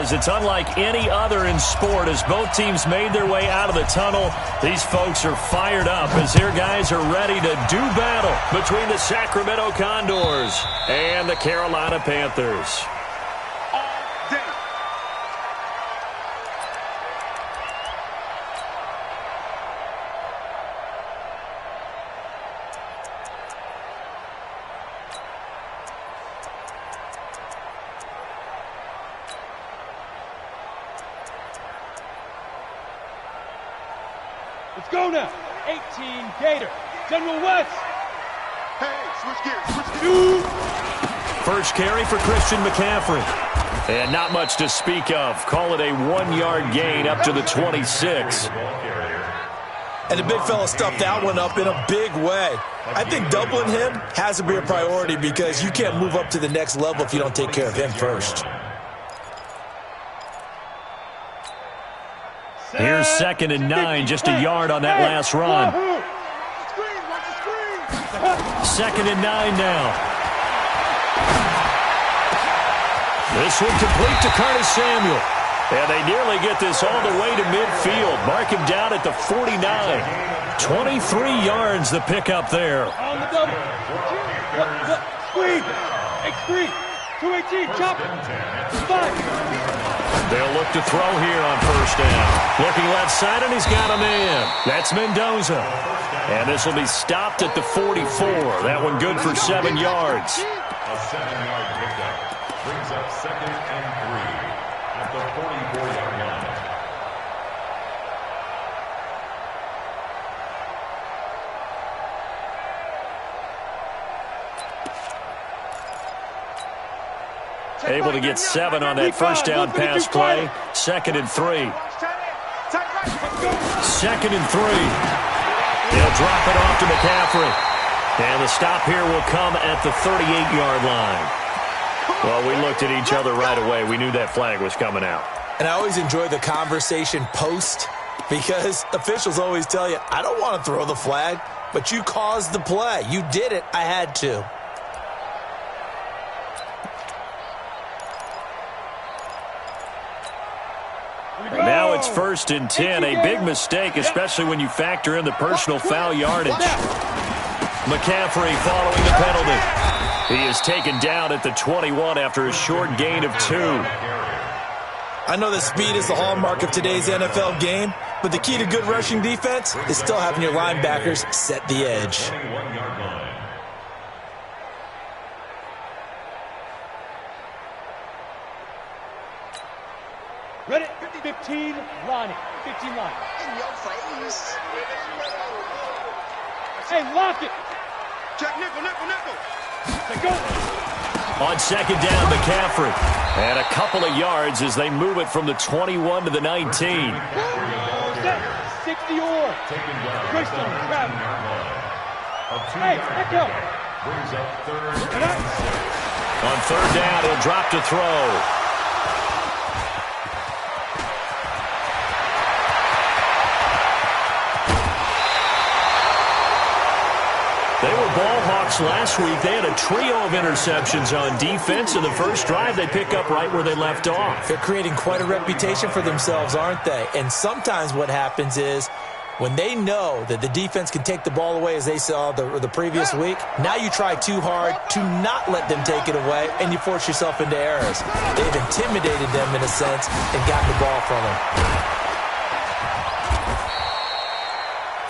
because it's unlike any other in sport. As both teams made their way out of the tunnel, these folks are fired up as their guys are ready to do battle between the Sacramento Condors and the Carolina Panthers. Let's go now. 18 Gator. General West. Hey, switch gears. First carry for Christian McCaffrey. And not much to speak of. Call it a 1-yard gain up to the 26. And the big fella stuffed that one up in a big way. I think doubling him has to be a priority because you can't move up to the next level if you don't take care of him first. Here's 2nd and 9, just a yard on that last run. 2nd and 9 now. This one complete to Curtis Samuel. And they nearly get this all the way to midfield. Mark him down at the 49. 23 yards the pickup there. On the double. Screen. X3. 218. Chop. 5. They'll look to throw here on first down. Looking left side, and he's got a man. That's Mendoza. And this will be stopped at the 44. That one good for 7 yards. A 7-yard pickup brings up 2nd and 3 at the 44-yard line. Able to get 7 on that first down pass play. 2nd and 3. 2nd and 3. He'll drop it off to McCaffrey. And the stop here will come at the 38-yard line. Well, we looked at each other right away. We knew that flag was coming out. And I always enjoy the conversation post because officials always tell you, I don't want to throw the flag, but you caused the play. You did it. I had to. And now it's 1st and 10. A big mistake, especially when you factor in the personal foul yardage. McCaffrey following the penalty. He is taken down at the 21 after a short gain of 2. I know that speed is the hallmark of today's NFL game, but the key to good rushing defense is still having your linebackers set the edge. Ready? 15 line. 15 line. In your face. Hey, lock it. Check nickel. Let's go. On 2nd down, McCaffrey. And a couple of yards as they move it from the 21 to the 19. 60 or. Christian, grab him. Hey, let go. Brings up 3rd. On 3rd down, he'll drop to throw. They were ball hawks last week. They had a trio of interceptions on defense. In the first drive, they pick up right where they left off. They're creating quite a reputation for themselves, aren't they? And sometimes what happens is when they know that the defense can take the ball away, as they saw the previous week, now you try too hard to not let them take it away, and you force yourself into errors. They've intimidated them in a sense and gotten the ball from them.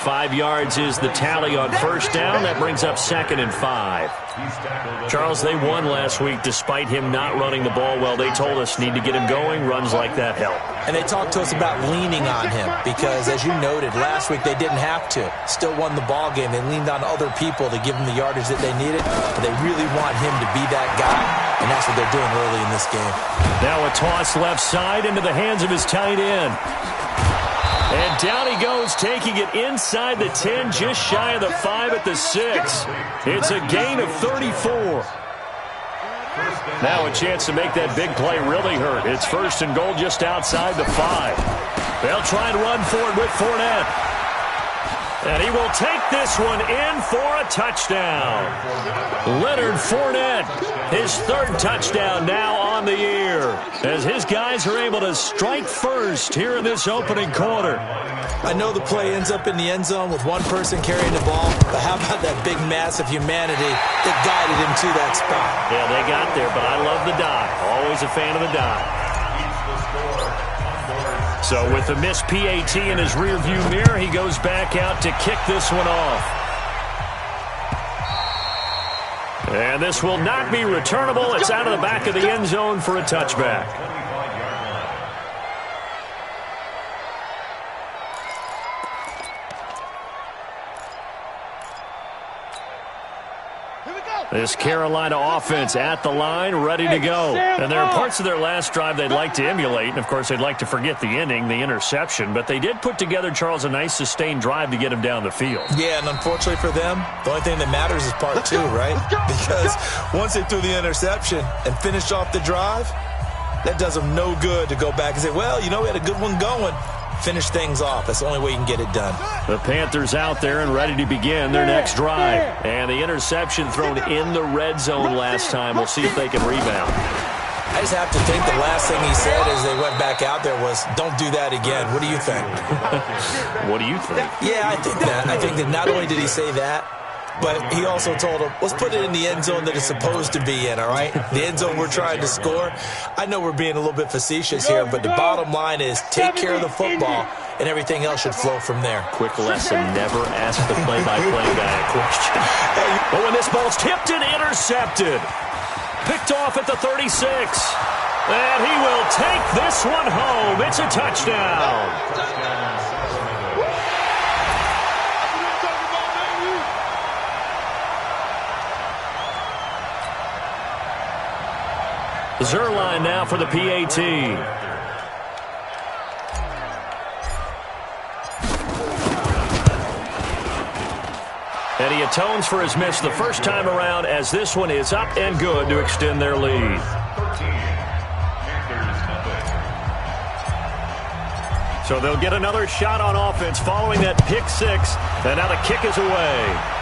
5 yards is the tally on first down. That brings up 2nd and 5. Charles, they won last week despite him not running the ball well. They told us need to get him going. Runs like that help. And they talked to us about leaning on him because, as you noted, last week they didn't have to. Still won the ball game. They leaned on other people to give them the yardage that they needed. But they really want him to be that guy, and that's what they're doing early in this game. Now a toss left side into the hands of his tight end. And down he goes, taking it inside the 10, just shy of the 5 at the 6. It's a gain of 34. Now a chance to make that big play really hurt. It's 1st and goal just outside the 5. They'll try and run for it with Fournette. And he will take this one in for a touchdown. Leonard Fournette, his 3rd touchdown now on the year as his guys are able to strike first here in this opening quarter. I know the play ends up in the end zone with one person carrying the ball, but how about that big mass of humanity that guided him to that spot? Yeah, they got there, but I love the dive. Always a fan of the dive. So with the missed PAT in his rearview mirror, he goes back out to kick this one off. And this will not be returnable. It's out of the back of the end zone for a touchback. This Carolina offense at the line, ready to go. And there are parts of their last drive they'd like to emulate. And, of course, they'd like to forget the ending, the interception. But they did put together, Charles, a nice sustained drive to get him down the field. Yeah, and unfortunately for them, the only thing that matters is part two, right? Because once they threw the interception and finished off the drive, that does them no good to go back and say, well, you know, we had a good one going. Finish things off. That's the only way you can get it done. The Panthers out there and ready to begin their next drive. And the interception thrown in the red zone last time. We'll see if they can rebound. I just have to think the last thing he said as they went back out there was, don't do that again. What do you think? What do you think? Yeah, I think that. I think that not only did he say that, but he also told him, let's put it in the end zone that it's supposed to be in, all right? The end zone we're trying to score. I know we're being a little bit facetious here, but the bottom line is take care of the football, and everything else should flow from there. Quick lesson, never ask the play-by-play guy a question. But when this ball's tipped and intercepted, picked off at the 36. And he will take this one home. It's a touchdown. Zerline now for the PAT. And he atones for his miss the first time around as this one is up and good to extend their lead. So they'll get another shot on offense following that pick six. And now the kick is away.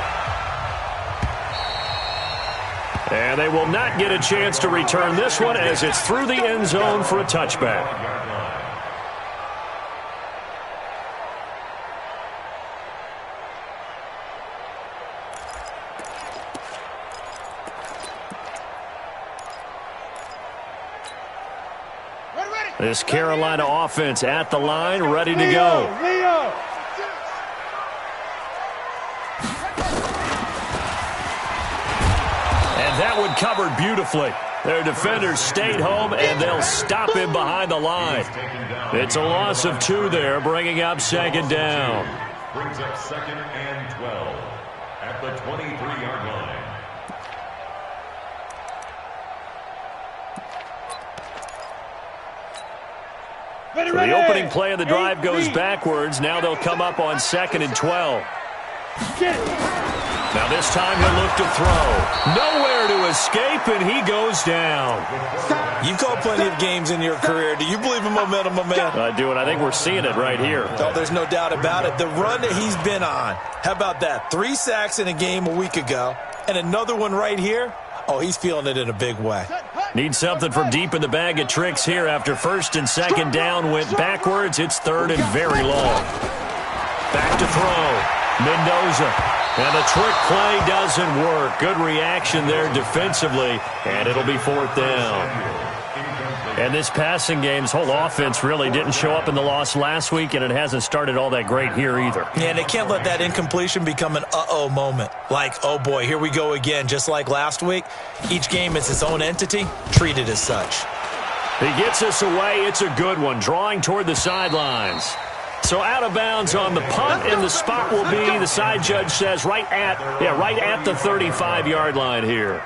And they will not get a chance to return this one as it's through the end zone for a touchback. This Carolina offense at the line, ready to go. That one covered beautifully. Their defenders stayed home, and they'll stop him behind the line. It's a loss of 2 there, bringing up second down. Brings up second and 12 at the 23-yard line. So the opening play of the drive goes backwards. Now they'll come up on second and 12. Now this time he'll look to throw. Nowhere to escape, and he goes down. You've called plenty of games in your career. Do you believe in momentum, my man? I do, and I think we're seeing it right here. Oh, there's no doubt about it. The run that he's been on. How about that? 3 sacks in a game a week ago, and another one right here. Oh, he's feeling it in a big way. Need something from deep in the bag of tricks here after first and second down went backwards. It's third and very long. Back to throw. Mendoza. And the trick play doesn't work. Good reaction there defensively, and it'll be fourth down. And this passing game's whole offense really didn't show up in the loss last week, and it hasn't started all that great here either. Yeah, and they can't let that incompletion become an uh-oh moment. Like, oh boy, here we go again, just like last week. Each game is its own entity, treated as such. He gets us away. It's a good one, drawing toward the sidelines. So out of bounds on the punt, and the spot will be, the side judge says, right at the 35-yard line here.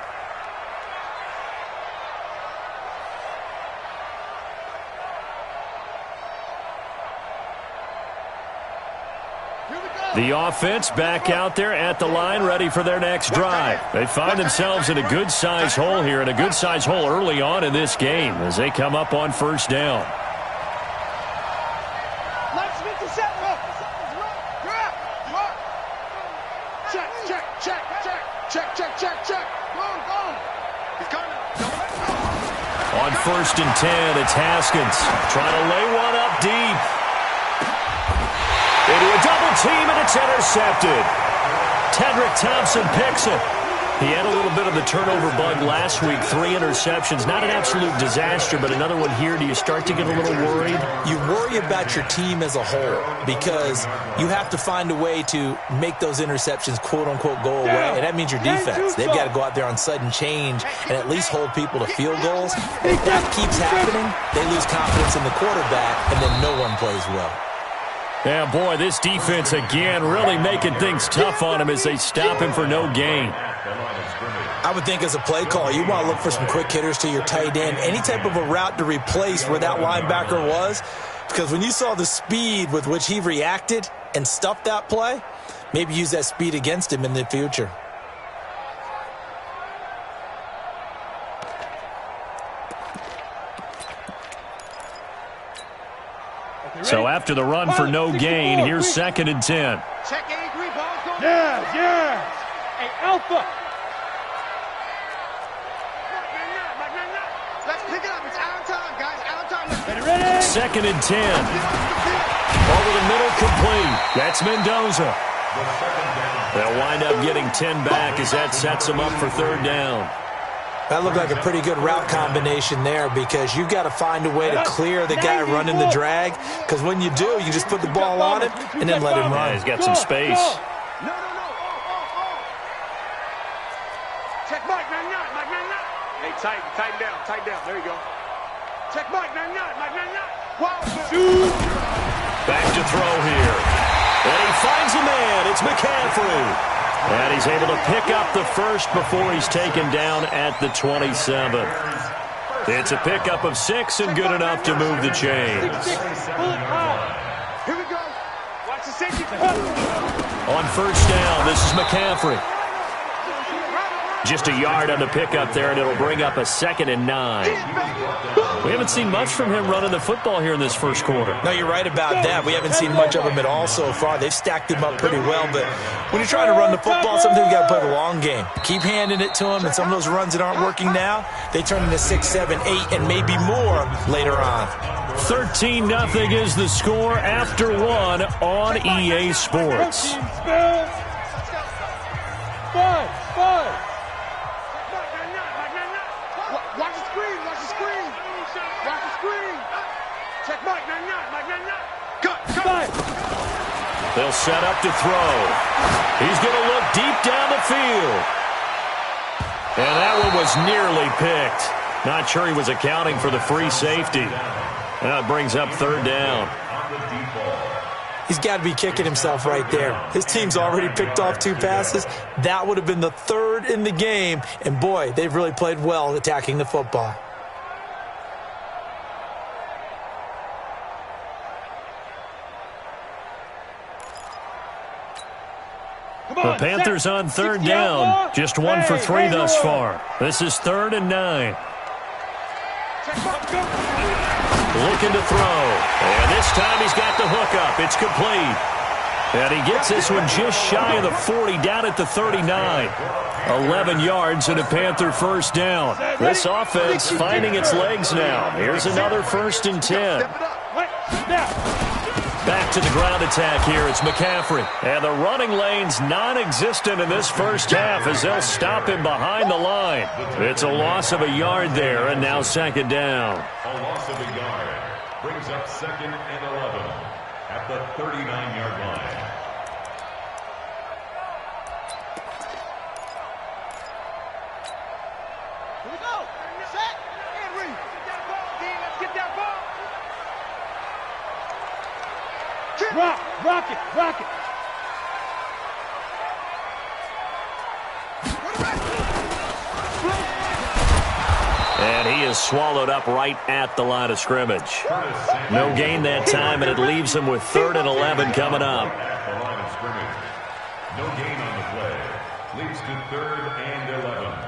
The offense back out there at the line, ready for their next drive. They find themselves in a good-sized hole here, and a good-sized hole early on in this game as they come up on first down. On 1st and 10, it's Haskins trying to lay one up deep. Into a double team, and it's intercepted. Tedrick Thompson picks it. He had a little bit of the turnover bug last week, 3 interceptions. Not an absolute disaster, but another one here. Do you start to get a little worried? You worry about your team as a whole because you have to find a way to make those interceptions, quote-unquote, go away, and that means your defense. They've got to go out there on sudden change and at least hold people to field goals. And if that keeps happening, they lose confidence in the quarterback, and then no one plays well. Yeah, boy, this defense again really making things tough on him as they stop him for no gain. I would think as a play call, you want to look for some quick hitters to your tight end, any type of a route to replace where that linebacker was, because when you saw the speed with which he reacted and stuffed that play, maybe use that speed against him in the future. So after the run for no gain, here's 2nd and 10. Check 83, ball's going. Yes. Hey, Alpha. Let's pick it up. It's out of time, guys. Out of time. Ready? 2nd and 10. Over the middle, complete. That's Mendoza. They'll wind up getting 10 back as that sets them up for 3rd down. That looked like a pretty good route combination there because you've got to find a way to clear the guy running the drag, because when you do, you just put the ball on him and then let him run. Yeah, he's got some space. No. Check Mike 99. Mike 99. Hey, tighten down. There you go. Check Mike 99. Mike 99. Wow. Shoot. Back to throw here. And he finds a man. It's McCaffrey. And he's able to pick up the first before he's taken down at the 27. It's a pickup of 6 and good enough to move the chains. Here we go. Watch the safety. On 1st down, this is McCaffrey. Just a yard on the pickup there, and it'll bring up a 2nd and 9. We haven't seen much from him running the football here in this first quarter. No, you're right about that. We haven't seen much of him at all so far. They've stacked him up pretty well, but when you're trying to run the football, sometimes you got to play the long game. Keep handing it to him, and some of those runs that aren't working now, they turn into 6, 7, 8, and maybe more later on. 13-0 is the score after 1 on EA Sports. 5. Watch the screen. Watch the screen. Watch the screen. Check Mike 99. Mike 99. Cut. They'll set up to throw. He's going to look deep down the field. And that one was nearly picked. Not sure he was accounting for the free safety. That brings up 3rd down. He's got to be kicking himself right there. His team's already picked off 2 passes. That would have been the 3rd in the game. And, boy, they've really played well attacking the football. The Panthers on 3rd down. Just 1 for 3 thus far. This is 3rd and 9. Looking to throw. And this time he's got the hookup. It's complete. And he gets this one just shy of the 40, down at the 39. 11 yards and a Panther 1st down. This offense finding its legs now. Here's another 1st and 10. Back to the ground attack here. It's McCaffrey. And the running lane's non-existent in this first half as they'll stop him behind the line. It's a loss of a yard there, and now 2nd down. A loss of a yard brings up 2nd and 11 at the 39-yard line. Here we go. Set. And read. Get that ball, D. Let's get that ball. Rock it. And he is swallowed up right at the line of scrimmage. No gain that time, and it leaves him with 3rd and 11 coming up. At the line of scrimmage. No gain on the play. Leads to 3rd and 11.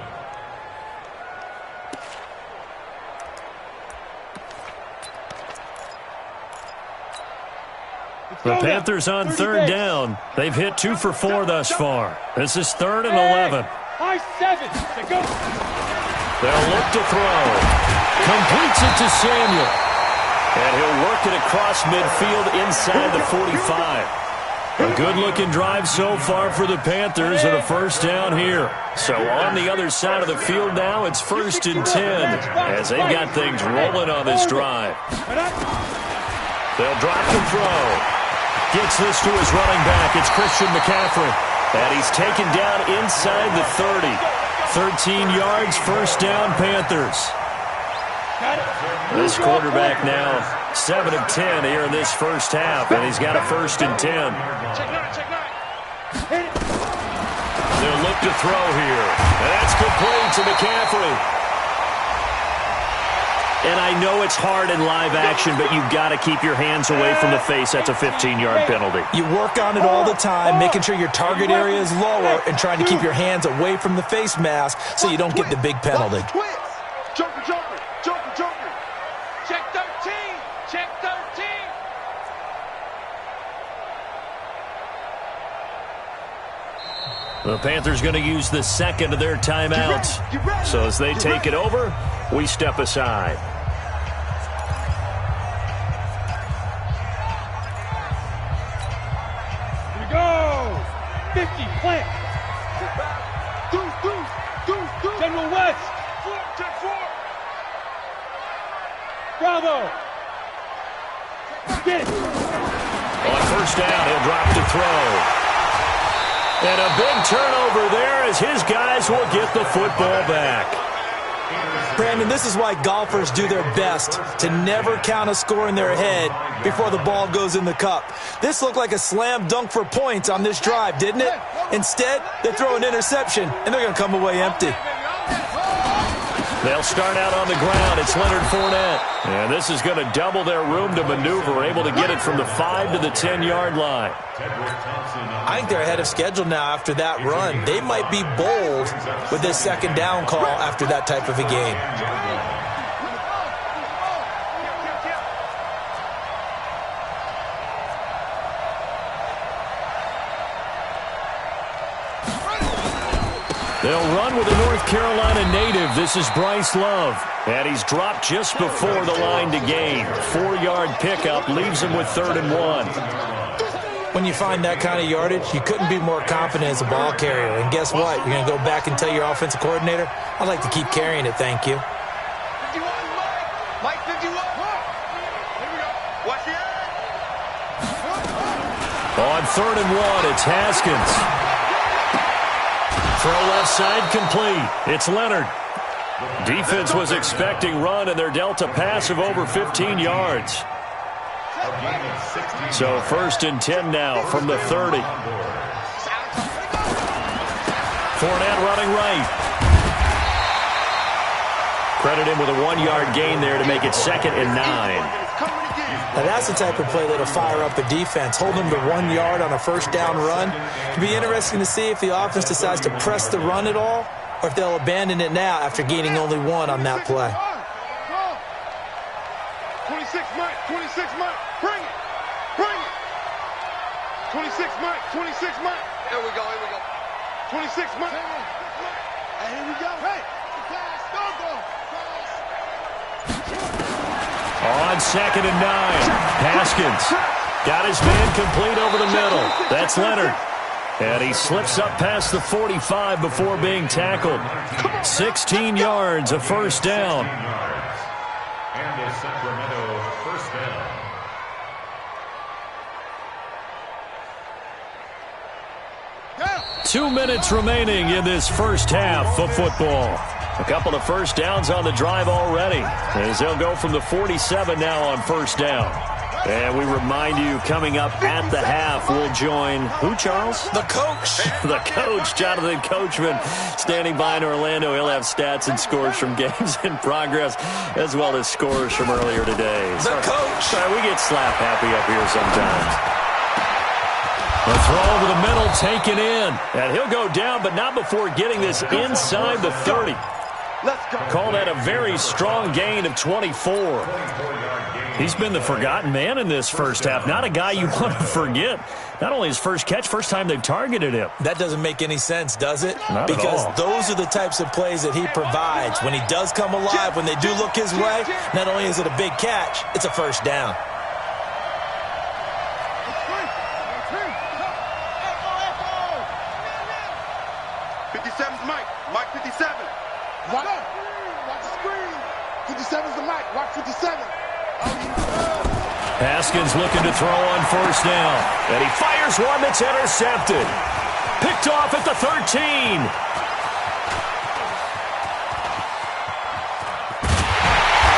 The Panthers on 3rd down. They've hit 2 for 4 thus far. This is 3rd and 11. High 7. Go. They'll look to throw. Completes it to Samuel. And he'll work it across midfield inside the 45. A good-looking drive so far for the Panthers and a first down here. So on the other side of the field now, it's 1st and 10 as they've got things rolling on this drive. They'll drop the throw. Gets this to his running back. It's Christian McCaffrey. And he's taken down inside the 30. 13 yards, first down, Panthers. This quarterback now 7 of 10 here in this first half, and he's got a 1st and 10. They'll look to throw here. And that's complete to McCaffrey. And I know it's hard in live action, but you've got to keep your hands away from the face. That's a 15-yard penalty. You work on it all the time, making sure your target area is lower and trying to keep your hands away from the face mask so you don't get the big penalty. Joker, joker, joker, joker. Check 13. Check 13. The Panthers going to use the second of their timeouts. So as they take it over, we step aside. Here we go. 50, plant. Do. General West. 4. Bravo. Get it. On first down, he'll drop to throw. And a big turnover there as his guys will get the football back. Brandon, this is why golfers do their best to never count a score in their head before the ball goes in the cup. This looked like a slam dunk for points on this drive, didn't it? Instead, they throw an interception, and they're going to come away empty. They'll start out on the ground. It's Leonard Fournette. And this is going to double their room to maneuver, able to get it from the 5 to the 10-yard line. I think they're ahead of schedule now after that run. They might be bold with this second down call after that type of a game. They'll run with a North Carolina native. This is Bryce Love. And he's dropped just before the line to gain. 4-yard pickup leaves him with 3rd and 1. When you find that kind of yardage, you couldn't be more confident as a ball carrier. And guess what? You're going to go back and tell your offensive coordinator, I'd like to keep carrying it, thank you. 51, Mike 51. Here we go. Watch the edge. On 3rd and 1, it's Haskins. Throw left side complete. It's Leonard. Defense was expecting run, and they're dealt a pass of over 15 yards. So 1st and 10 now from the 30. Fournette running right. Credit him with a 1-yard gain there to make it 2nd and 9. Now that's the type of play that'll fire up a defense. Hold them to 1 yard on a first down run. It'll be interesting to see if the offense decides to press the run at all or if they'll abandon it now after gaining only 1 on that play. 26 Mike, 26 Mike, bring it, bring it. 26 Mike, 26 Mike. Here we go, 26 Mike. And here we go. Hey, pass, go. On 2nd and 9, Haskins got his man complete over the middle. That's Leonard. And he slips up past the 45 before being tackled. 16 yards, a first down. And a Sacramento first down. 2 minutes remaining in this first half of football. A couple of first downs on the drive already, as they'll go from the 47 now on first down. And we remind you, coming up at the half, we'll join who, Charles? The coach. The coach, Jonathan Coachman, standing by in Orlando. He'll have stats and scores from games in progress, as well as scores from earlier today. The coach. Sorry, we get slap happy up here sometimes. The throw over the middle, taken in. And he'll go down, but not before getting this inside the 30. Call that a very strong gain of 24. He's been the forgotten man in this first half. Not a guy you want to forget. Not only his first catch, first time they've targeted him. That doesn't make any sense, does it? Not because at all. Those are the types of plays that he provides. When he does come alive, when they do look his way, not only is it a big catch, it's a first down. 57's Mike. Mike 57. Watch the screen. 57's the Mike. Watch 57. Haskins looking to throw on first down. And he fires one that's intercepted. Picked off at the 13.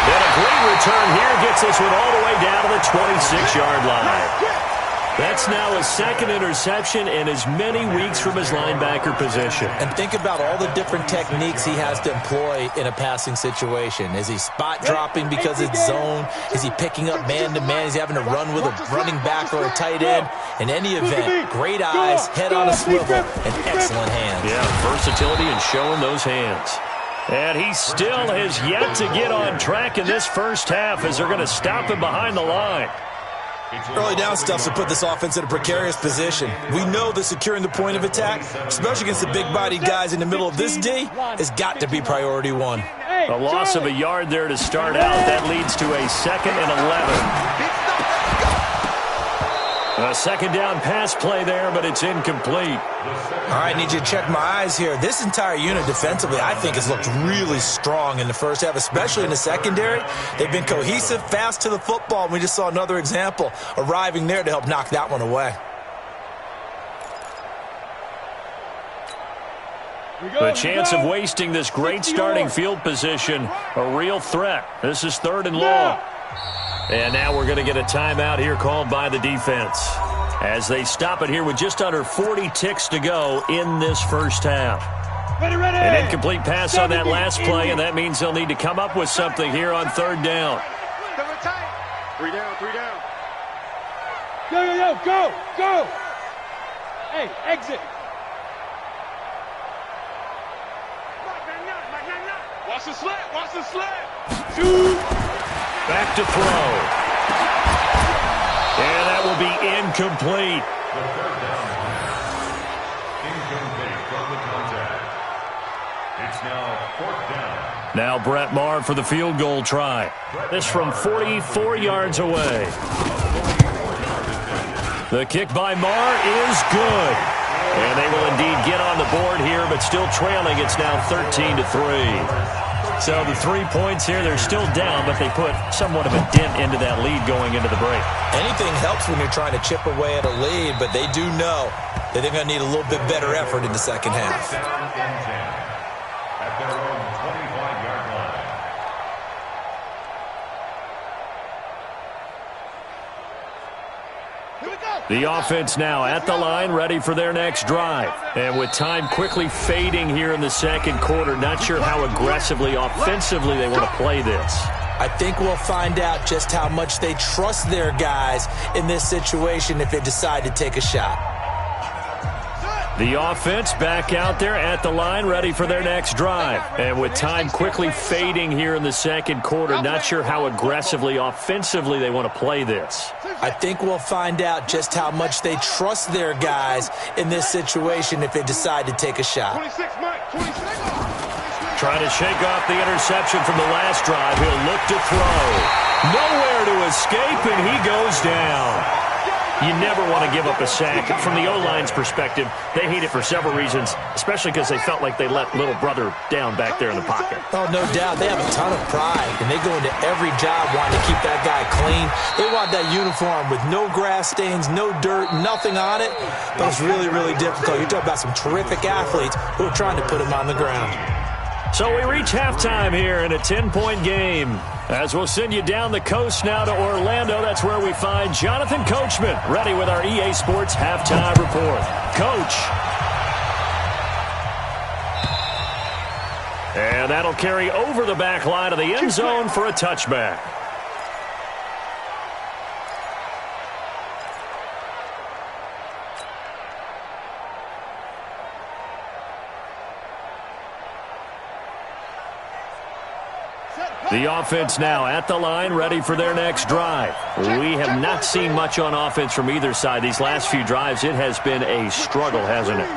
And a great return here gets this one all the way down to the 26-yard line. That's now his second interception in as many weeks from his linebacker position. And think about all the different techniques he has to employ in a passing situation. Is he spot dropping because it's zone? Is he picking up man-to-man? Is he having to run with a running back or a tight end? In any event, great eyes, head on a swivel, and excellent hands. Yeah, versatility and showing those hands. And he still has yet to get on track in this first half as they're going to stop him behind the line. Early down stuff's to put this offense in a precarious position. We know that securing the point of attack, especially against the big-bodied guys in the middle of this D, has got to be priority one. A loss of a yard there to start out. That leads to a 2nd and 11. A second down pass play there, but it's incomplete. All right, need you to check my eyes here. This entire unit defensively, I think, has looked really strong in the first half, especially in the secondary. They've been cohesive, fast to the football, and we just saw another example arriving there to help knock that one away. The chance of wasting this great starting field position, a real threat. This is 3rd and long. And now we're going to get a timeout here called by the defense as they stop it here with just under 40 ticks to go in this first half. An incomplete pass on that last play, and that means they'll need to come up with something here on 3rd down. 3 down, 3 down. Go. Hey, exit. Watch the slant. Shoot. Back to throw. And that will be incomplete. The 3rd down. Incomplete from the contact. It's now 4th down. Now Brett Maher for the field goal try. This from 44 yards away. The kick by Maher is good. And they will indeed get on the board here, but still trailing. It's now 13-3. So the 3 points here, they're still down, but they put somewhat of a dent into that lead going into the break. Anything helps when you're trying to chip away at a lead, but they do know that they're going to need a little bit better effort in the second half. Down and 10 at their own 25-yard line. The offense now at the line, ready for their next drive. And with time quickly fading here in the second quarter, not sure how aggressively, offensively they want to play this. I think we'll find out just how much they trust their guys in this situation if they decide to take a shot. The offense back out there at the line, ready for their next drive. And with time quickly fading here in the second quarter, not sure how aggressively, offensively they want to play this. I think we'll find out just how much they trust their guys in this situation if they decide to take a shot. 26, Mike. 26. Trying to shake off the interception from the last drive. He'll look to throw. Nowhere to escape, and he goes down. You never want to give up a sack. From the O-line's perspective, they hate it for several reasons, especially because they felt like they let little brother down back there in the pocket. Oh, no doubt. They have a ton of pride, and they go into every job wanting to keep that guy clean. They want that uniform with no grass stains, no dirt, nothing on it. But it's really, really difficult. You're talking about some terrific athletes who are trying to put him on the ground. So we reach halftime here in a 10-point game. As we'll send you down the coast now to Orlando, that's where we find Jonathan Coachman, ready with our EA Sports Halftime Report. Coach. And that'll carry over the back line of the end zone for a touchback. The offense now at the line, ready for their next drive. We have not seen much on offense from either side. These last few drives, it has been a struggle, hasn't it?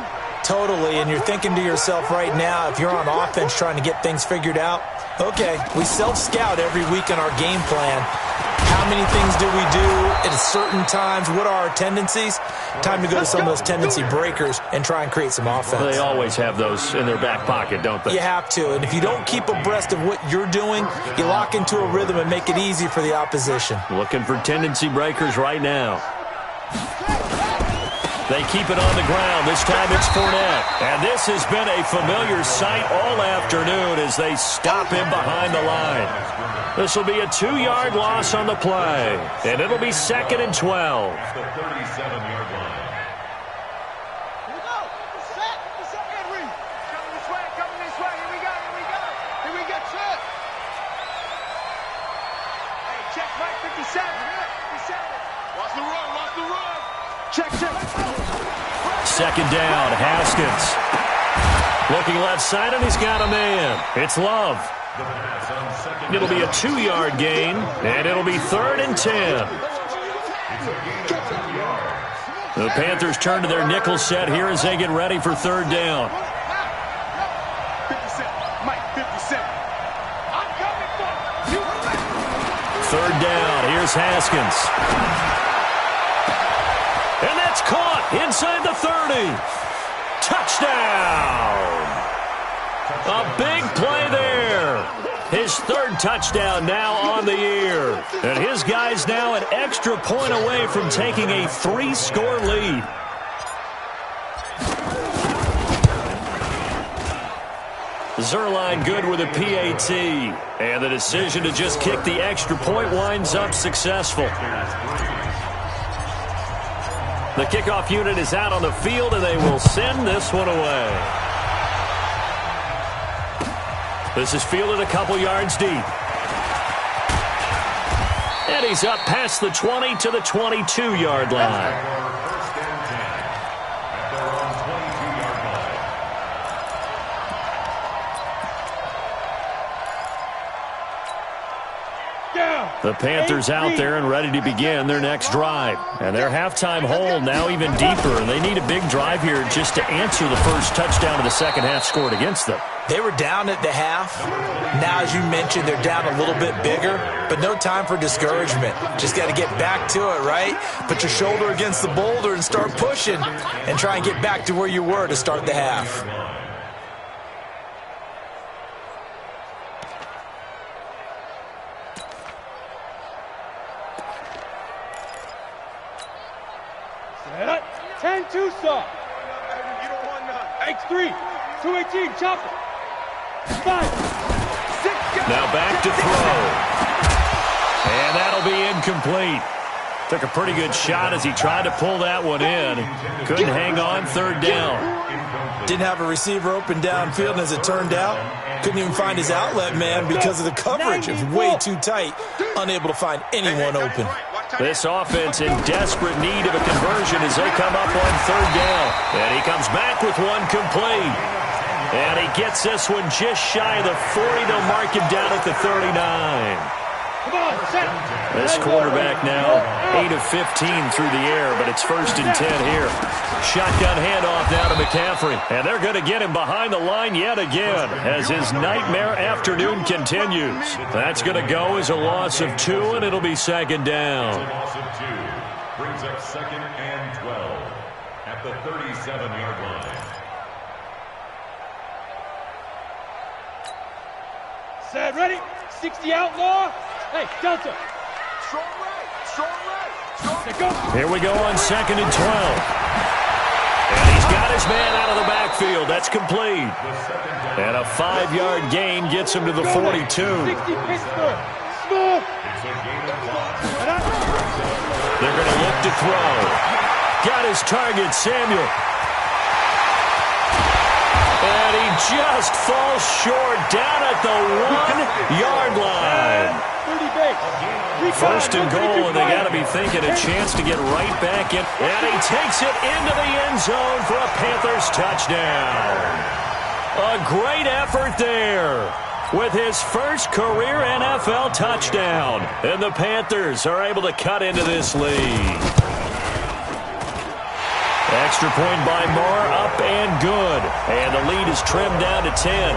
Totally, and you're thinking to yourself right now, if you're on offense trying to get things figured out, okay, we self-scout every week in our game plan. How many things do we do at certain times? What are our tendencies? Time to go to some of those tendency breakers and try and create some offense. They always have those in their back pocket, don't they? You have to, and if you don't keep abreast of what you're doing, you lock into a rhythm and make it easy for the opposition. Looking for tendency breakers right now. They keep it on the ground. This time it's Fournette. And this has been a familiar sight all afternoon as they stop him behind the line. This will be a 2-yard loss on the play. And it'll be 2nd and 12. The 37-yard line. Here we go. Set. Henry. Coming this way. Coming this way. Here we go. Here we go. Here we go. Check. Hey, check right 57. 57. Watch the run. Watch the run. Check. 2nd down, Haskins. Looking left side, and he's got a man. It's Love. It'll be a 2-yard gain, and it'll be 3rd and 10. The Panthers turn to their nickel set here as they get ready for 3rd down. 57. Mike, 57. I'm coming for you. 3rd down, here's Haskins. And that's caught inside the 30. Touchdown! A big play there. His 3rd touchdown now on the year. And his guys now an extra point away from taking a 3-score lead. Zerline good with a PAT. And the decision to just kick the extra point winds up successful. The kickoff unit is out on the field, and they will send this one away. This is fielded a couple yards deep. And he's up past the 20 to the 22-yard line. The Panthers out there and ready to begin their next drive. And their halftime hole now even deeper. And they need a big drive here just to answer the first touchdown of the second half scored against them. They were down at the half. Now, as you mentioned, they're down a little bit bigger. But no time for discouragement. Just got to get back to it, right? Put your shoulder against the boulder and start pushing. And try and get back to where you were to start the half. Set up. 10-2 stop. You don't want none. X3. 218. Chop it. 5. 6. Now back to throw. And that'll be incomplete. Took a pretty good shot as he tried to pull that one in. Couldn't hang on. 3rd down. Didn't have a receiver open downfield, and as it turned out, couldn't even find his outlet man because of the coverage. It was way too tight. Unable to find anyone open. This offense in desperate need of a conversion as they come up on 3rd down. And he comes back with one complete. And he gets this one just shy of the 40. They'll mark him down at the 39. This quarterback now 8 of 15 through the air, but it's 1st and 10 here. Shotgun handoff now to McCaffrey. And they're going to get him behind the line yet again as his nightmare afternoon continues. That's going to go as a loss of 2, and it'll be 2nd down. A loss of 2 brings up 2nd and 12 at the 37-yard line. Set. Ready. 60 outlaw. Hey, Delta. Strong right. Strong right. Strong. Go. Here we go on 2nd and 12. And he's got his man out of the backfield. That's complete. And a 5-yard gain gets him to the 42. 60 Pittsburgh. Small. They're going to look to throw. Got his target, Samuel. And he just falls short down at the 1-yard line. 1st and goal, and they got to be thinking a chance to get right back in. And he takes it into the end zone for a Panthers touchdown. A great effort there. with his first career NFL touchdown. And the Panthers are able to cut into this lead. Extra point by Moore, up and good. And the lead is trimmed down to 10.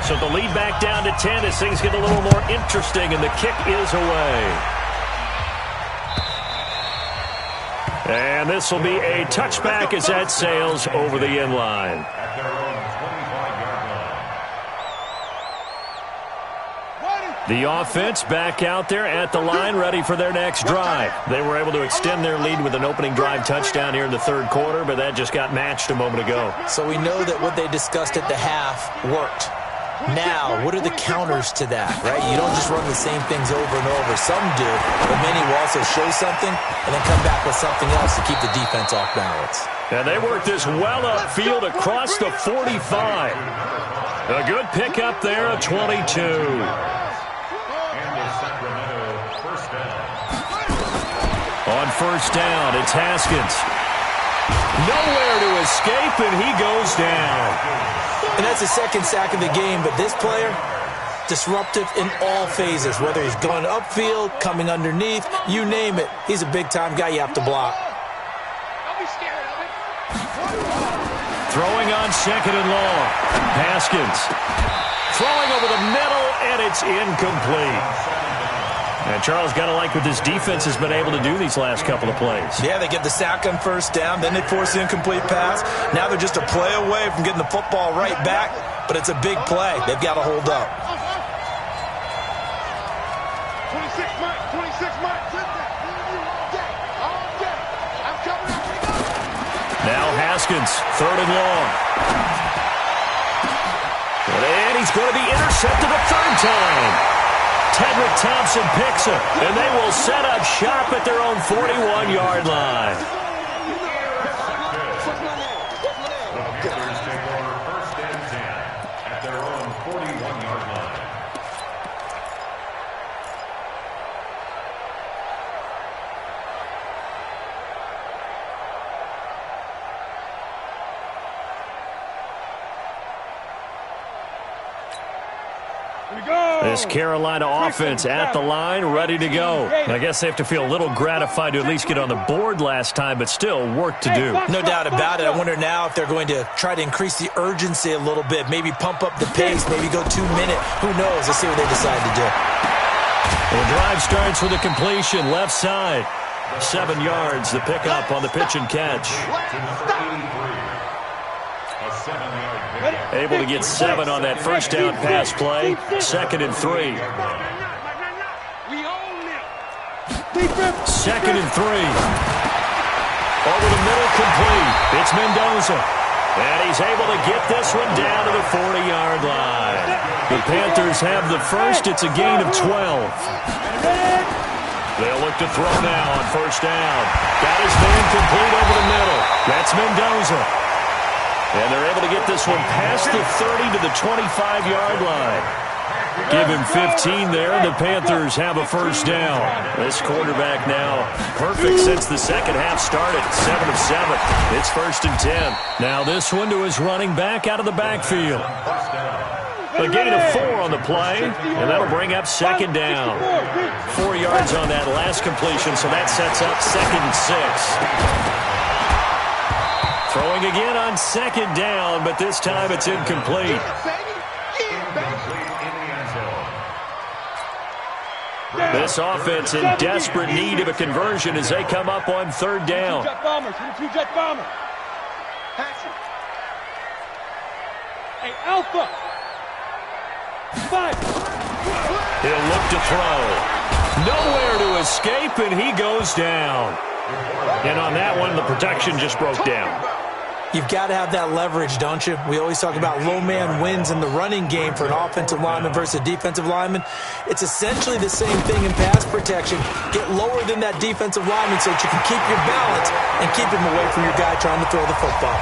So the lead back down to 10 as things get a little more interesting, and the kick is away. And this will be a touchback as that sails over the end line. At their own 25-yard line. The offense back out there at the line, ready for their next drive. They were able to extend their lead with an opening drive touchdown here in the third quarter, but that just got matched a moment ago. So we know that what they discussed at the half worked. Now, what are the counters to that, right? You don't just run the same things over and over. Some do, but many will also show something and then come back with something else to keep the defense off balance. And they work this well upfield across the 45. A good pickup there, a 22. And the Sacramento first down. On first down, it's Haskins. Nowhere to escape, and he goes down. And that's the second sack of the game, but this player, disruptive in all phases, whether he's going upfield, coming underneath, you name it. He's a big-time guy you have to block. Don't be scared of it. Throwing on second and long. Haskins. Throwing over the middle, and it's incomplete. And Charles, got to like what this defense has been able to do these last couple of plays. Yeah, they get the sack on first down, then they force the incomplete pass. Now they're just a play away from getting the football right back, but it's a big play. They've got to hold up. 26 Mike, 26 Mike. I'm coming up. Now Haskins, third and long. And he's going to be intercepted a third time. Tedrick Thompson picks it, and they will set up shop at their own 41-yard line. The Panthers take over first and 10 at their own 41-yard line. This Carolina offense at the line, ready to go. I guess they have to feel a little gratified to at least get on the board last time, but still work to do. No doubt about it. I wonder now if they're going to try to increase the urgency a little bit, maybe pump up the pace, maybe go 2 minute. Who knows? Let's see what they decide to do. The drive starts with a completion, left side. 7 yards, the pickup on the pitch and catch. A 7-yard pickup. Able to get 7 on that first down pass play. 2nd and 3. We own them. 2nd and 3. Over the middle, complete. It's Mendoza. And he's able to get this one down to the 40-yard line. The Panthers have the first. It's a gain of 12. They'll look to throw now on first down. Got his man complete over the middle. That's Mendoza. And they're able to get this one past the 30 to the 25-yard line. Give him 15 there. The Panthers have a first down. This quarterback now perfect since the second half started. 7 of 7. It's 1st and 10. Now this one to his running back out of the backfield. A gain of 4 on the play, and that'll bring up 2nd down. 4 yards on that last completion, so that sets up 2nd and 6. Throwing again on 2nd down, but this time it's incomplete. This offense in desperate need of a conversion as they come up on 3rd down. Jet bombers, two-jet bomber. Hey, Alpha. 5. He'll look to throw. Nowhere to escape, and he goes down. And on that one, the protection just broke down. You've got to have that leverage, don't you? We always talk about low man wins in the running game for an offensive lineman versus a defensive lineman. It's essentially the same thing in pass protection. Get lower than that defensive lineman so that you can keep your balance and keep him away from your guy trying to throw the football.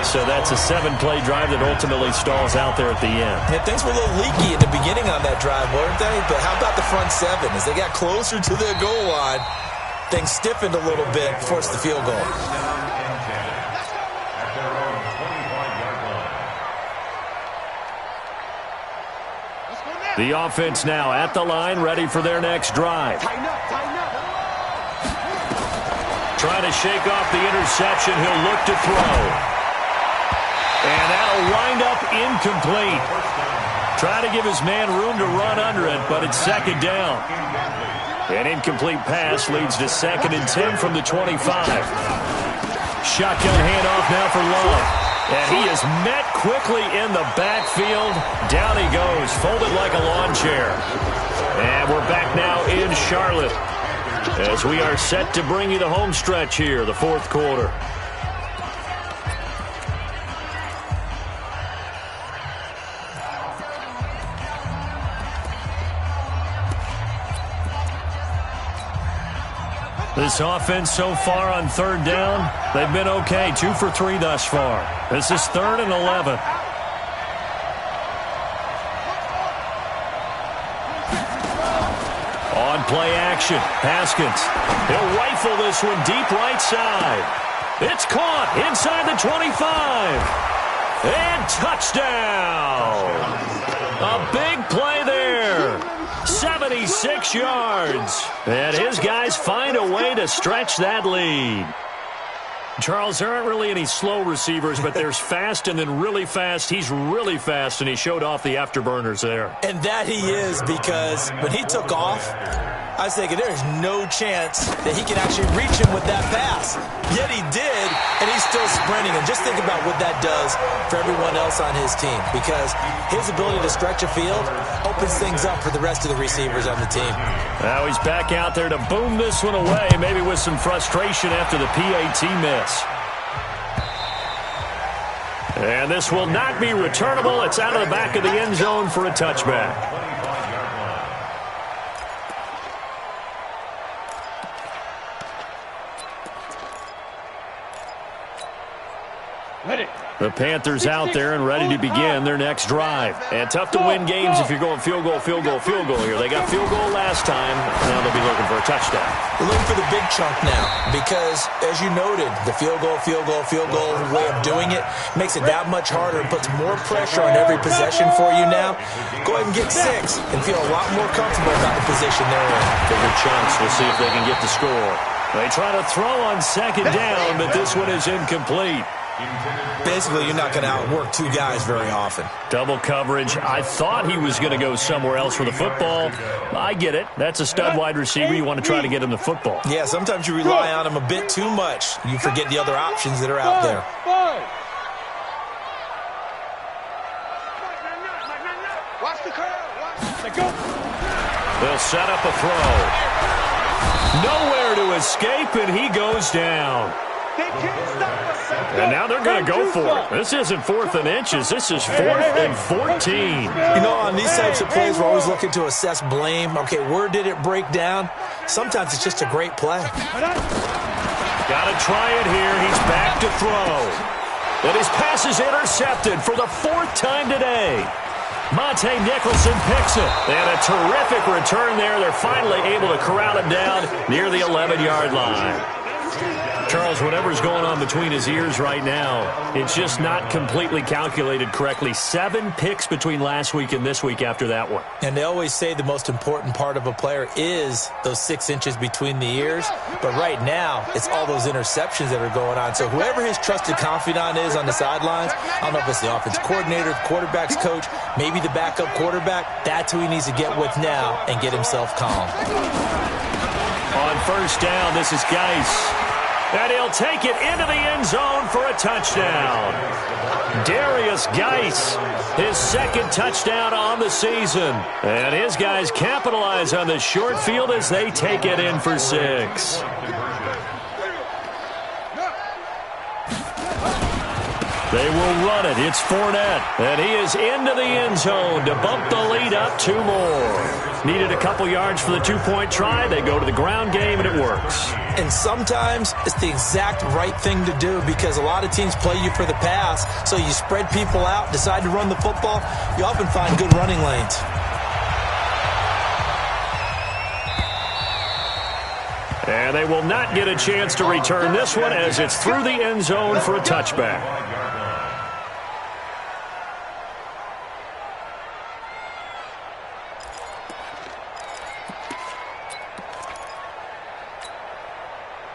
So that's a 7-play drive that ultimately stalls out there at the end. Yeah, things were a little leaky in the beginning on that drive, weren't they? But how about the front 7? As they got closer to the goal line, things stiffened a little bit, forced the field goal. The offense now at the line, ready for their next drive. Tighten up, tighten up. Trying to shake off the interception. He'll look to throw. And that'll wind up incomplete. Trying to give his man room to run under it, but it's second down. An incomplete pass leads to 2nd and 10 from the 25. Shotgun handoff now for Love. And he is met quickly in the backfield. Down he goes, folded like a lawn chair. And we're back now in Charlotte as we are set to bring you the home stretch here, the 4th quarter. This offense so far on 3rd down, they've been okay. 2 for 3 thus far. This is 3rd and 11. On play action, Haskins. He'll rifle this one deep right side. It's caught inside the 25. And touchdown. A big play there. 76 yards. And his guys find a way to stretch that lead. Charles, there aren't really any slow receivers, but there's fast and then really fast. He's really fast, and he showed off the afterburners there. And that he is, because when he took off, I was thinking there's no chance that he can actually reach him with that pass. Yet he did, and he's still sprinting. And just think about what that does for everyone else on his team, because his ability to stretch a field opens things up for the rest of the receivers on the team. Now he's back out there to boom this one away, maybe with some frustration after the PAT miss. And this will not be returnable. It's out of the back of the end zone for a touchback. The Panthers out there and ready to begin their next drive. And tough to win games if you're going field goal here. They got field goal last time. Now they'll be looking for a touchdown. They're looking for the big chunk now because, as you noted, the field goal way of doing it makes it that much harder and puts more pressure on every possession for you now. Go ahead and get 6 and feel a lot more comfortable about the position they're in. Bigger chunks. We'll see if they can get the score. They try to throw on 2nd down, but this one is incomplete. Basically, you're not going to outwork 2 guys very often. Double coverage. I thought he was going to go somewhere else for the football. I get it. That's a stud wide receiver. You want to try to get him the football. Yeah, sometimes you rely on him a bit too much. You forget the other options that are out there. Watch the curve. They'll set up a throw. Nowhere to escape, and he goes down. And now they're going to go for it. This isn't 4th and inches. This is 4th and 14. You know, on these types of plays, we're always looking to assess blame. Okay, where did it break down? Sometimes it's just a great play. Got to try it here. He's back to throw. And his pass is intercepted for the 4th time today. Monte Nicholson picks it. And a terrific return there. They're finally able to corral him down near the 11-yard line. Charles, whatever's going on between his ears right now, it's just not completely calculated correctly. 7 picks between last week and this week after that one. And they always say the most important part of a player is those 6 inches between the ears. But right now, it's all those interceptions that are going on. So whoever his trusted confidant is on the sidelines, I don't know if it's the offense coordinator, the quarterback's coach, maybe the backup quarterback, that's who he needs to get with now and get himself calm. On 1st down, this is Geis. And he'll take it into the end zone for a touchdown. Darius Geis, his 2nd touchdown on the season. And his guys capitalize on the short field as they take it in for 6. They will run it. It's Fournette. And he is into the end zone to bump the lead up 2 more. Needed a couple yards for the 2-point try. They go to the ground game, and it works. And sometimes it's the exact right thing to do because a lot of teams play you for the pass. So you spread people out, decide to run the football. You often find good running lanes. And they will not get a chance to return this one as it's through the end zone for a touchback.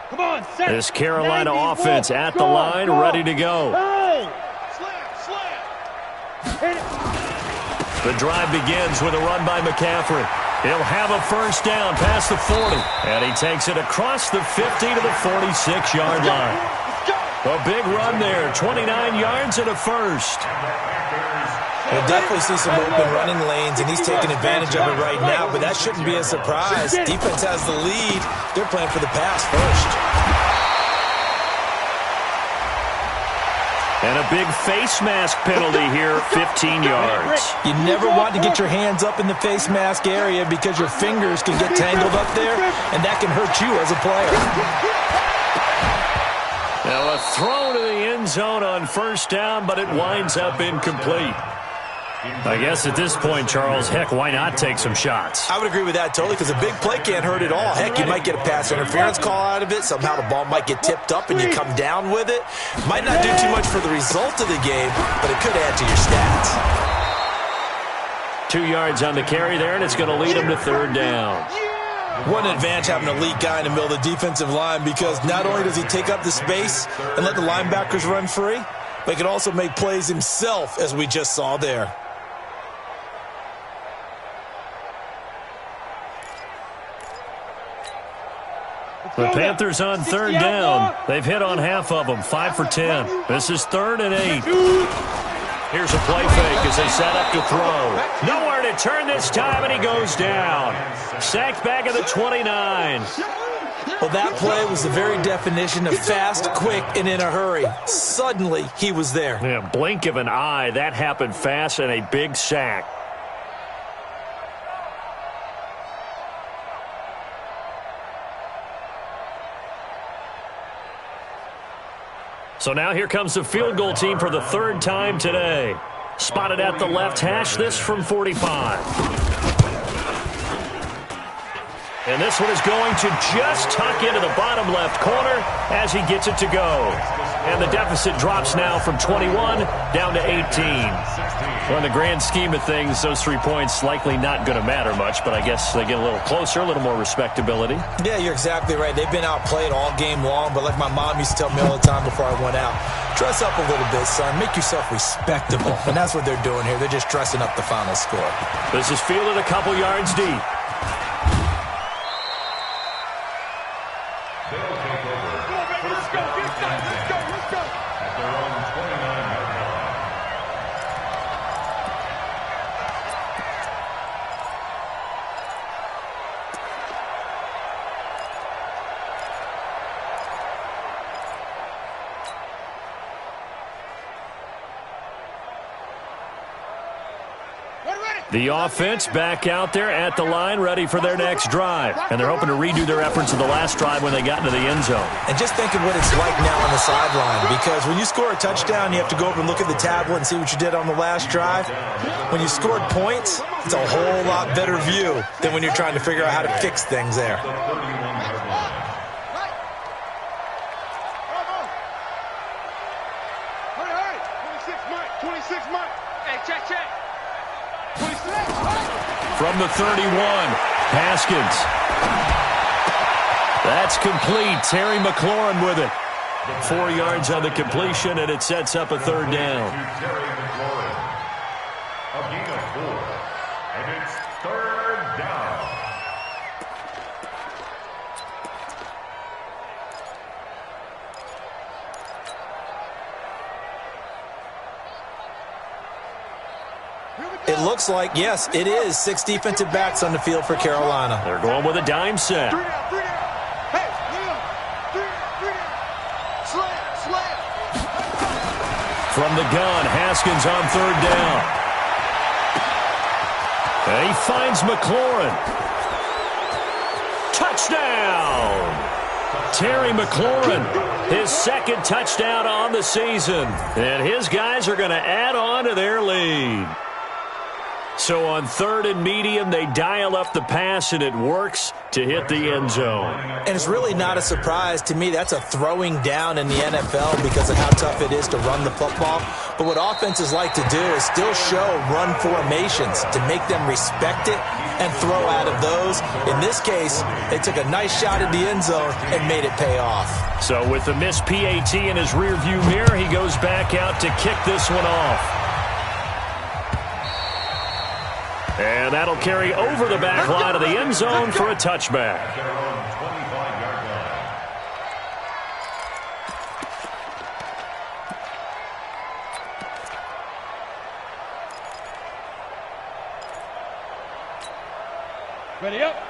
Come on, set. This Carolina offense at the line, ready to go. Hey. The drive begins with a run by McCaffrey. He'll have a first down past the 40. And he takes it across the 50 to the 46-yard line. A big run there, 29 yards and a first. We'll definitely see some open running lanes, and he's taking advantage of it right now, but that shouldn't be a surprise. Defense has the lead. They're playing for the pass first. And a big face mask penalty here, 15 yards. You never want to get your hands up in the face mask area because your fingers can get tangled up there, and that can hurt you as a player. Now a throw to the end zone on first down, but it winds up incomplete. I guess at this point, Charles, heck, why not take some shots? I would agree with that totally, because a big play can't hurt at all. Heck, you might get a pass interference call out of it. Somehow the ball might get tipped up and you come down with it. Might not do too much for the result of the game, but it could add to your stats. 2 yards on the carry there, and it's going to lead him to third down. What an advantage having an elite guy in the middle of the defensive line, because not only does he take up the space and let the linebackers run free, but he can also make plays himself, as we just saw there. The Panthers on third down. They've hit on half of them, 5 for 10. This is 3rd and 8. Here's a play fake as they set up to throw. Nowhere to turn this time, and he goes down. Sacked back at the 29. Well, that play was the very definition of fast, quick, and in a hurry. Suddenly, he was there. Yeah, blink of an eye. That happened fast, and a big sack. So now here comes the field goal team for the 3rd time today. Spotted at the left hash, this from 45. And this one is going to just tuck into the bottom left corner as he gets it to go. And the deficit drops now from 21 down to 18. Well, in the grand scheme of things, those 3 points likely not going to matter much, but I guess they get a little closer, a little more respectability. Yeah, you're exactly right. They've been outplayed all game long, but like my mom used to tell me all the time before I went out, dress up a little bit, son. Make yourself respectable. And that's what they're doing here. They're just dressing up the final score. This is fielded a couple yards deep. The offense back out there at the line, ready for their next drive. And they're hoping to redo their efforts of the last drive when they got into the end zone. And just think of what it's like now on the sideline, because when you score a touchdown, you have to go over and look at the tablet and see what you did on the last drive. When you scored points, it's a whole lot better view than when you're trying to figure out how to fix things there. Hurry. 26 Mike. Hey, check. From the 31, Haskins. That's complete. Terry McLaurin with it. 4 yards on the completion, and it sets up a 3rd down. Terry McLaurin. A gain of 4. And it's 3rd down. It looks like, yes, it is 6 defensive backs on the field for Carolina. They're going with a dime set. 3 down. Hey, Leo. 3 down. Slam. From the gun, Haskins on 3rd down. And he finds McLaurin. Touchdown! Terry McLaurin, his 2nd touchdown on the season. And his guys are going to add on to their lead. So on 3rd and medium, they dial up the pass, and it works to hit the end zone. And it's really not a surprise to me. That's a throwing down in the NFL because of how tough it is to run the football. But what offenses like to do is still show run formations to make them respect it and throw out of those. In this case, they took a nice shot at the end zone and made it pay off. So with the missed PAT in his rearview mirror, he goes back out to kick this one off. And that'll carry over the back line of the end zone for a touchback.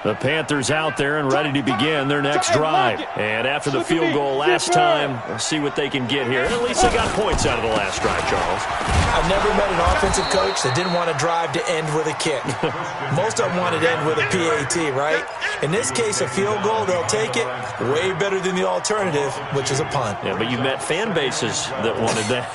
The Panthers out there and ready to begin their next drive. And after the field goal last time, we'll see what they can get here. At least they got points out of the last drive, Charles. I've never met an offensive coach that didn't want to drive to end with a kick. Most of them want to end with a PAT, right? In this case, a field goal, they'll take it. Way better than the alternative, which is a punt. Yeah, but you met fan bases that wanted that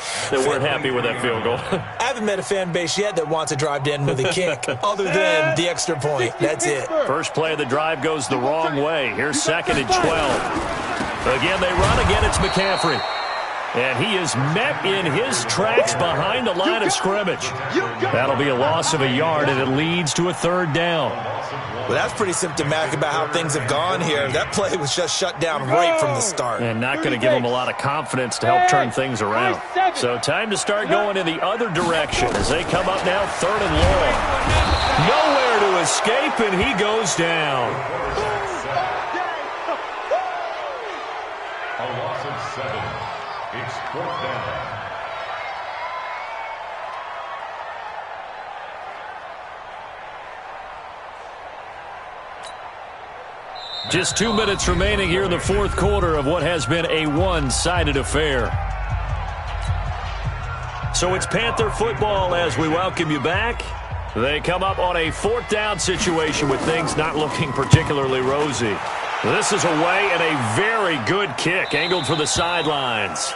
weren't happy with that field goal. I haven't met a fan base yet that wants to drive to end with a kick, other than the extra point. That's it. First play of the drive goes the wrong way. Here's 2nd and 12. Again, they run. Again, it's McCaffrey. And he is met in his tracks behind the line of scrimmage. That'll be a loss of a yard, and it leads to a 3rd down. Well, that's pretty symptomatic about how things have gone here. That play was just shut down right from the start. And not going to give them a lot of confidence to help turn things around. So time to start going in the other direction as they come up now 3rd and long. Nowhere to escape, and he goes down. A loss of 7. It's 4th down. Just 2 minutes remaining here in the 4th quarter of what has been a one-sided affair. So it's Panther football as we welcome you back. They come up on a 4th down situation with things not looking particularly rosy. This is away and a very good kick angled for the sidelines.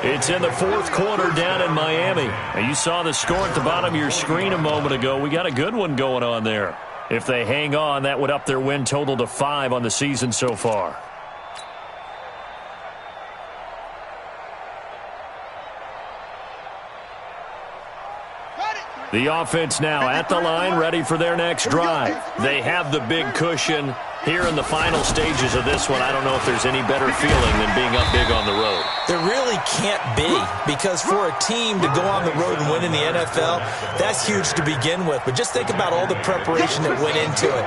It's in the 4th quarter down in Miami. And you saw the score at the bottom of your screen a moment ago. We got a good one going on there. If they hang on, that would up their win total to 5 on the season so far. The offense now at the line, ready for their next drive. They have the big cushion here in the final stages of this one. I don't know if there's any better feeling than being up big on the road. There really can't be, because for a team to go on the road and win in the NFL, that's huge to begin with. But just think about all the preparation that went into it.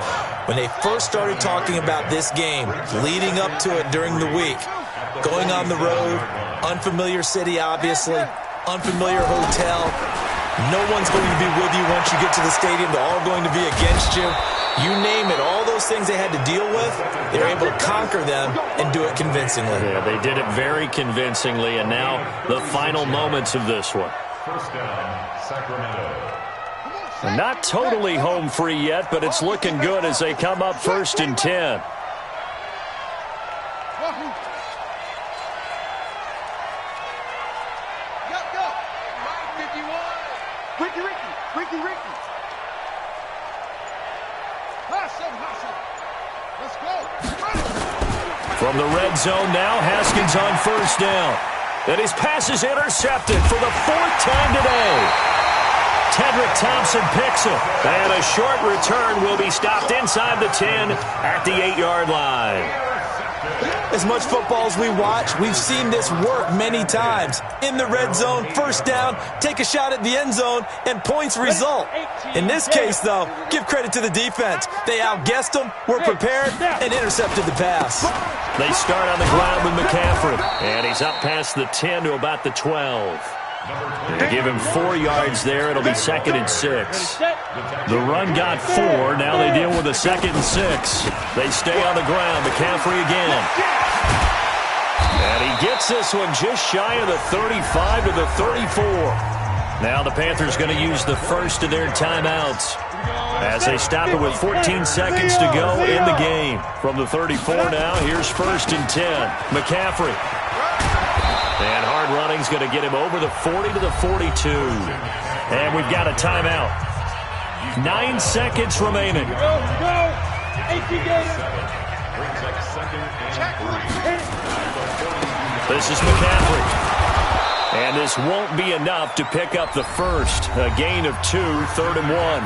When they first started talking about this game, leading up to it during the week, going on the road, unfamiliar city, obviously, unfamiliar hotel. No one's going to be with you once you get to the stadium. They're all going to be against you. You name it, all those things they had to deal with, they were able to conquer them and do it convincingly. Yeah, they did it very convincingly, and now the final moments of this one. 1st down, Sacramento. Not totally home free yet, but it's looking good as they come up 1st and 10. From the red zone now, Haskins on 1st down. And his pass is intercepted for the 4th time today. Tedrick Thompson picks it. And a short return will be stopped inside the 10 at the 8-yard line. As much football as we watch, we've seen this work many times. In the red zone, 1st down, take a shot at the end zone, and points result. In this case, though, give credit to the defense. They outguessed them, were prepared, and intercepted the pass. They start on the ground with McCaffrey, and he's up past the 10 to about the 12. They give him 4 yards there. It'll be 2nd and 6. The run got 4. Now they deal with a 2nd and 6. They stay on the ground. McCaffrey again. And he gets this one just shy of the 35 to the 34. Now the Panthers going to use the first of their timeouts as they stop it with 14 seconds to go in the game. From the 34 now, here's 1st and 10. McCaffrey. And hard running's going to get him over the 40 to the 42. And we've got a timeout. 9 seconds remaining. This is McCaffrey. And this won't be enough to pick up the first. A gain of 2, 3rd and 1.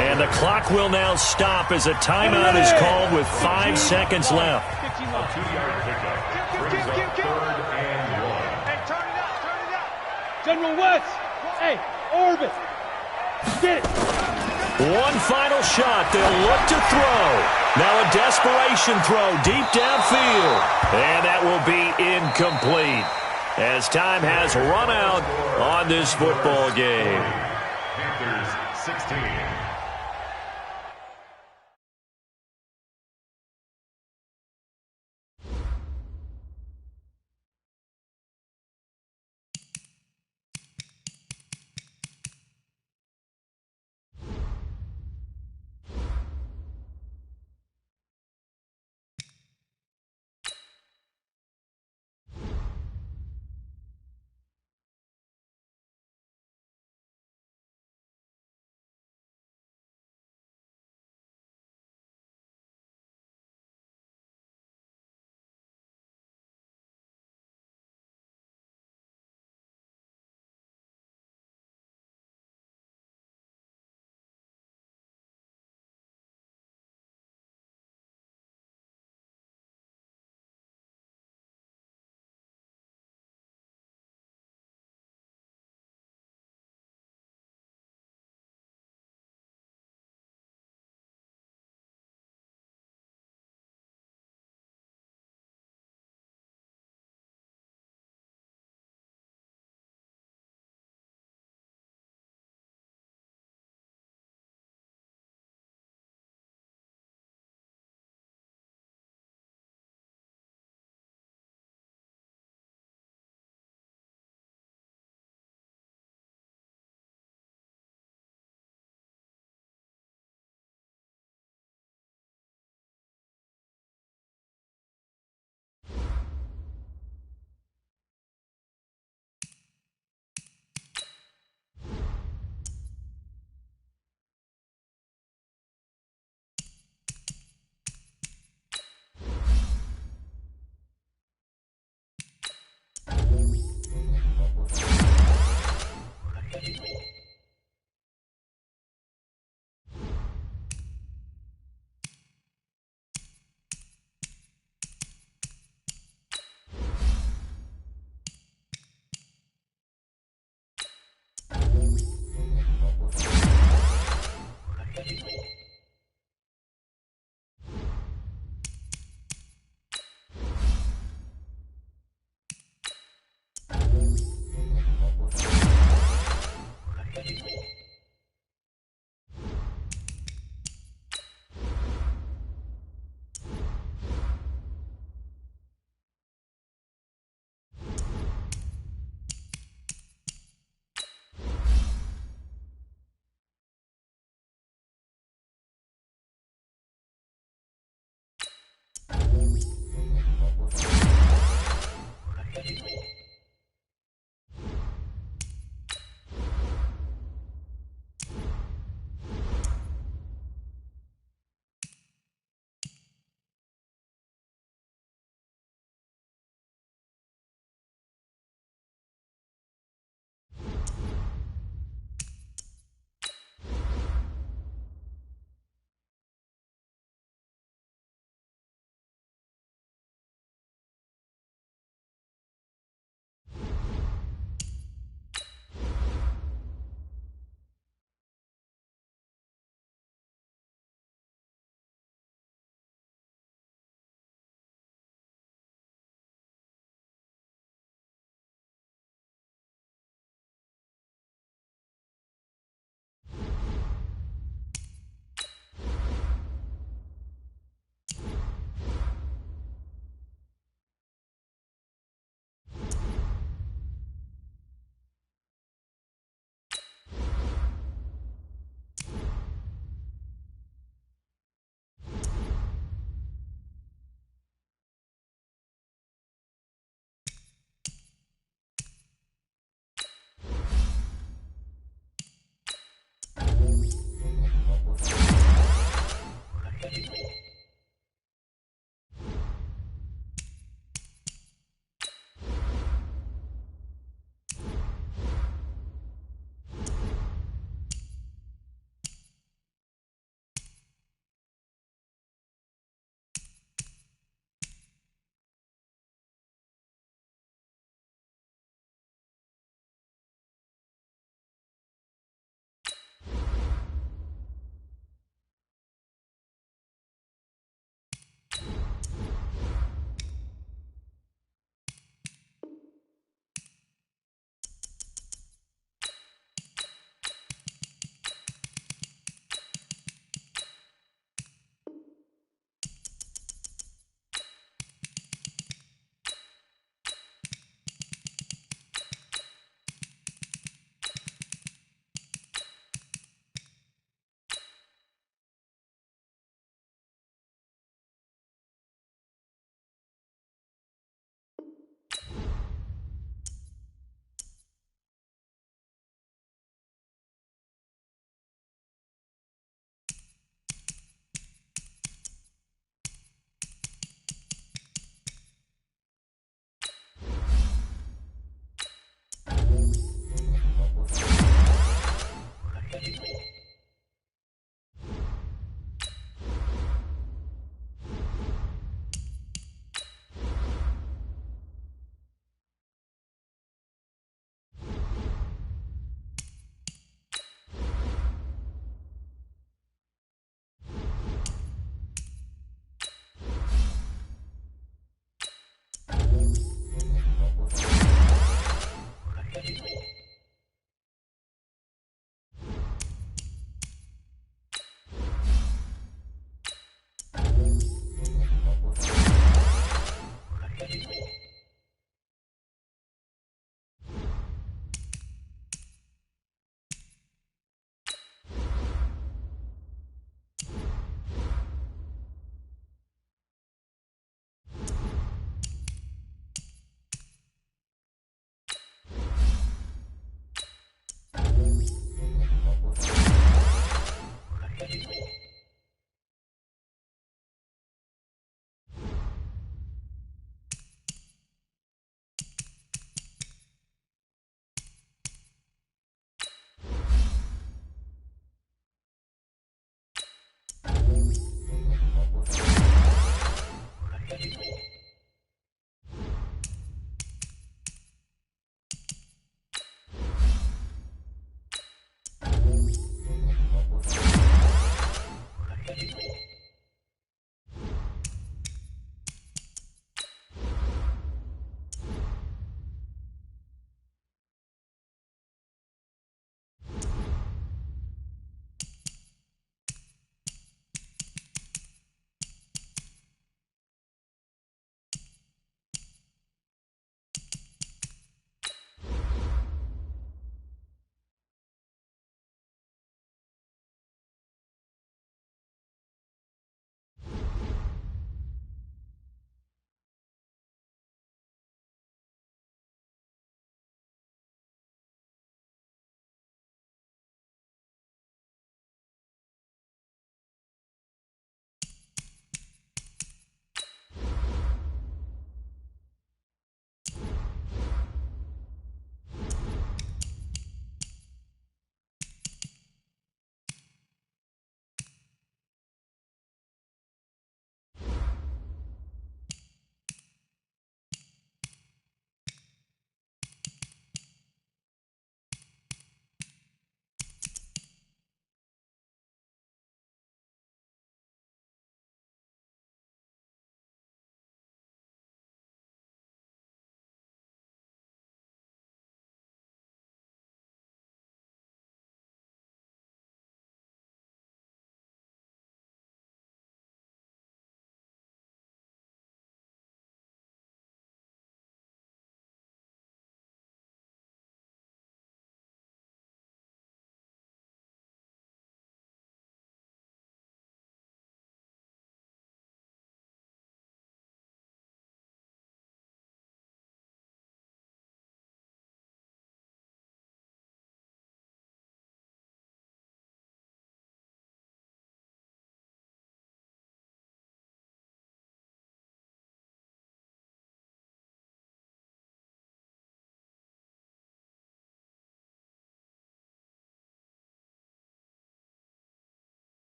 And the clock will now stop as a timeout is called with 5 seconds left. A 2-yard pickup brings up 3rd and 1. Hey, turn it out. General West. Hey, orbit. Get it. One final shot. They'll look to throw. Now a desperation throw deep downfield. And that will be incomplete, as time has run out on this football game. Panthers 16.